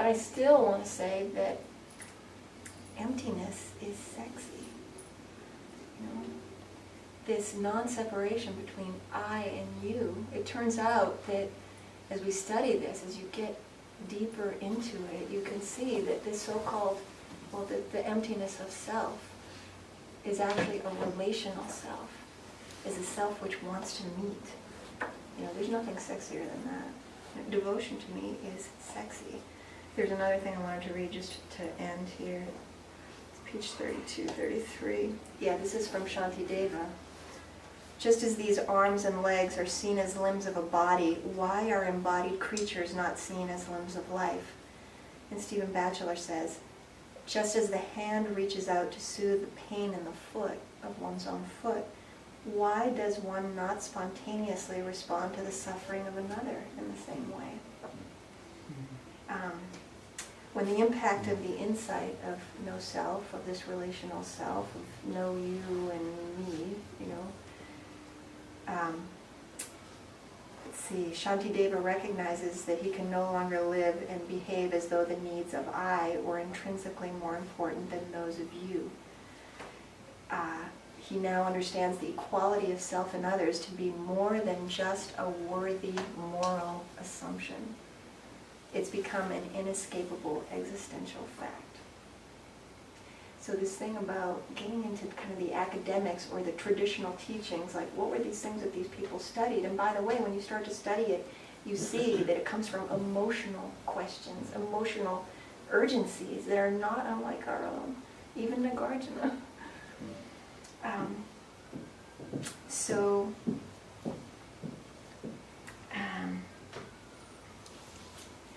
I still want to say that emptiness is sexy. You know, this non-separation between I and you. It turns out that as we study this, as you get deeper into it, you can see that this so-called, well, the emptiness of self is actually a relational self, is a self which wants to meet. You know, there's nothing sexier than that. Devotion to me is sexy. There's another thing I wanted to read just to end here. It's page 32, 33. Yeah, this is from Shantideva. Just as these arms and legs are seen as limbs of a body, why are embodied creatures not seen as limbs of life? And Stephen Batchelor says, just as the hand reaches out to soothe the pain in the foot of one's own foot, why does one not spontaneously respond to the suffering of another in the same way? When the impact of the insight of no self, of this relational self, of no you and me, you know, let's see, Shantideva recognizes that he can no longer live and behave as though the needs of I were intrinsically more important than those of you. He now understands the equality of self and others to be more than just a worthy moral assumption. It's become an inescapable existential fact. So this thing about getting into kind of the academics or the traditional teachings, like what were these things that these people studied? And by the way, when you start to study it, you see that it comes from emotional questions, emotional urgencies that are not unlike our own, even Nagarjuna.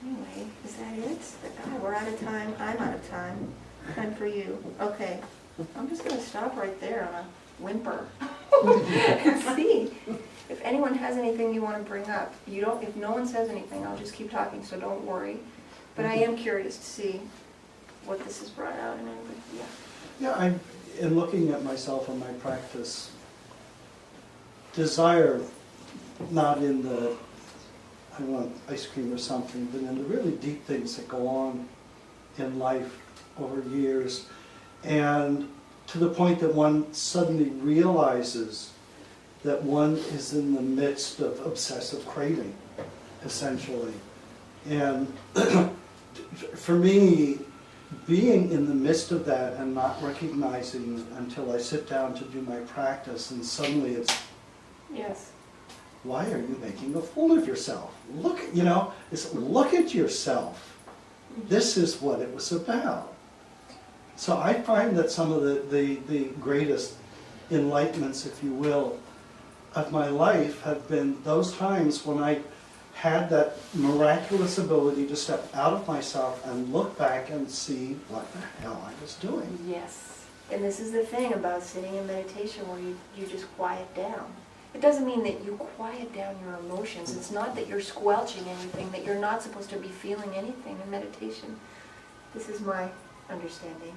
Anyway, is that it? God, we're out of time. I'm out of time. Time for you. Okay. I'm just going to stop right there on a whimper and see if anyone has anything you want to bring up. You don't. If no one says anything, I'll just keep talking, so don't worry. But I am curious to see what this has brought out in everybody. Yeah. Yeah, I'm in looking at myself and my practice, desire not in the I want ice cream or something, but in the really deep things that go on in life over years, and to the point that one suddenly realizes that one is in the midst of obsessive craving, essentially. And for me, being in the midst of that and not recognizing until I sit down to do my practice, and suddenly it's, yes, why are you making a fool of yourself? Look, you know, it's look at yourself. This is what it was about. So I find that some of the greatest enlightenments, if you will, of my life have been those times when I had that miraculous ability to step out of myself and look back and see what the hell I was doing. yes. And this is the thing about sitting in meditation where you just quiet down. It doesn't mean that you quiet down your emotions. It's not that you're squelching anything, that you're not supposed to be feeling anything in meditation. This is my understanding.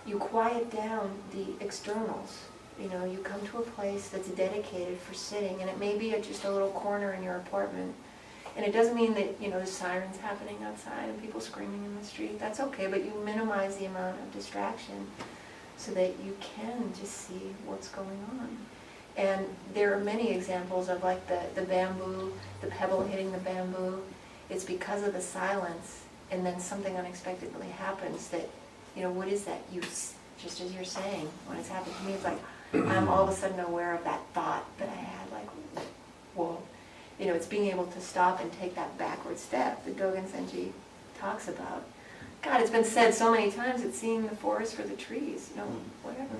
You quiet down the externals. You know, you come to a place that's dedicated for sitting, and it may be just a little corner in your apartment. And it doesn't mean that, you know, there's sirens happening outside and people screaming in the street. That's okay, but you minimize the amount of distraction so that you can just see what's going on. And there are many examples of like the bamboo, the pebble hitting the bamboo. It's because of the silence, and then something unexpectedly happens that, you know, what is that use? Just as you're saying, when it's happened to me, it's like I'm all of a sudden aware of that thought that I had, like, whoa. You know, it's being able to stop and take that backward step that Dogen Senji talks about. God, it's been said so many times, it's seeing the forest for the trees, you know, whatever.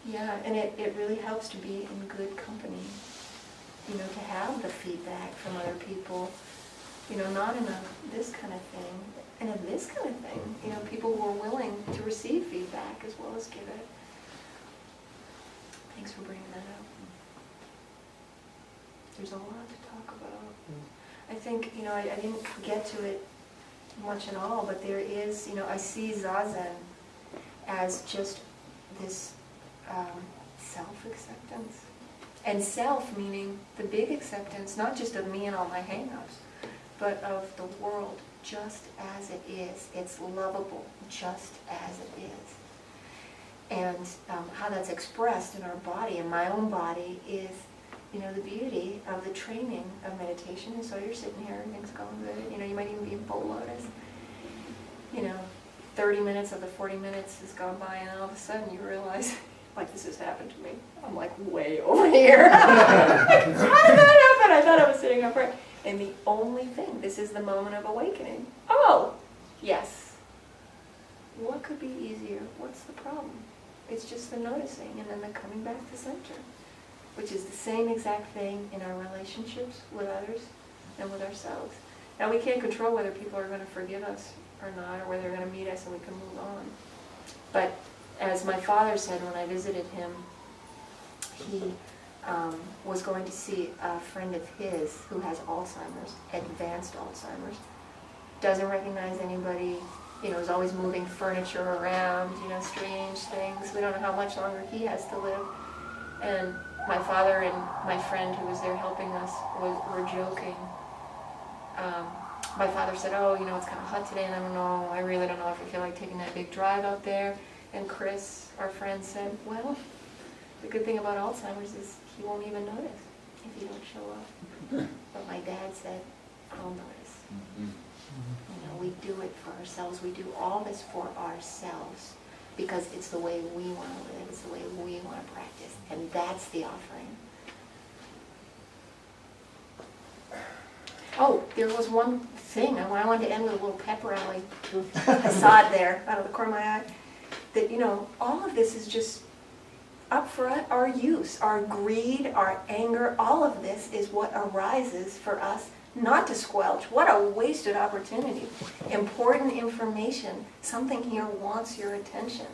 Yeah, and it really helps to be in good company, you know, to have the feedback from other people, you know, not in this kind of thing, and in this kind of thing, you know, people who are willing to receive feedback as well as give it. Thanks for bringing that up. There's a lot to talk about. I think, you know, I didn't get to it much at all, but there is, you know, I see Zazen as just this self-acceptance. And self meaning the big acceptance, not just of me and all my hang-ups, but of the world just as it is. It's lovable just as it is. And how that's expressed in our body, in my own body, is, the beauty of the training of meditation. And so you're sitting here, everything's going good. You might even be in full lotus. 30 minutes of the 40 minutes has gone by, and all of a sudden you realize, like, this has happened to me. I'm like way over here. How did that happen? I thought I was sitting upright. And the only thing, this is the moment of awakening. Oh, yes. What could be easier? What's the problem? It's just the noticing and then the coming back to center, which is the same exact thing in our relationships with others and with ourselves. Now, we can't control whether people are going to forgive us or not, or whether they're going to meet us and we can move on. But as my father said when I visited him, he was going to see a friend of his who has Alzheimer's, advanced Alzheimer's, doesn't recognize anybody, is always moving furniture around, strange things. We don't know how much longer he has to live. And my father and my friend who was there helping us were joking. My father said, oh, it's kind of hot today, and I really don't know if I feel like taking that big drive out there. And Chris, our friend, said, well, the good thing about Alzheimer's is he won't even notice if you don't show up. But my dad said, I'll notice. We do it for ourselves. We do all this for ourselves because it's the way we want to live. It's the way we want to practice. And that's the offering. Oh, there was one thing. I wanted to end with a little pep rally. I saw it there out of the corner of my eye. That, all of this is just up for our use. Our greed, our anger, all of this is what arises for us not to squelch. What a wasted opportunity. Important information. Something here wants your attention.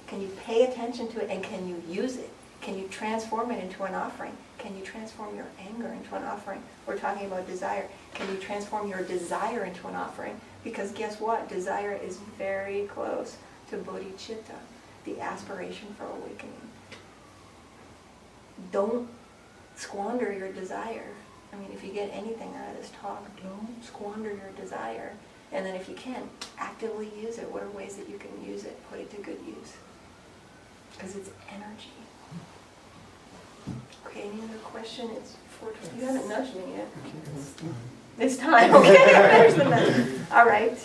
Can you pay attention to it and can you use it? Can you transform it into an offering? Can you transform your anger into an offering? We're talking about desire. Can you transform your desire into an offering? Because guess what? Desire is very close to bodhicitta, the aspiration for awakening. Don't squander your desire. If you get anything out of this talk, don't squander your desire. And then if you can, actively use it. What are ways that you can use it? Put it to good use. Because it's energy. Okay, any other question? It's 4:20. You haven't nudged me yet. It's time. Okay, there's the nudge. All right.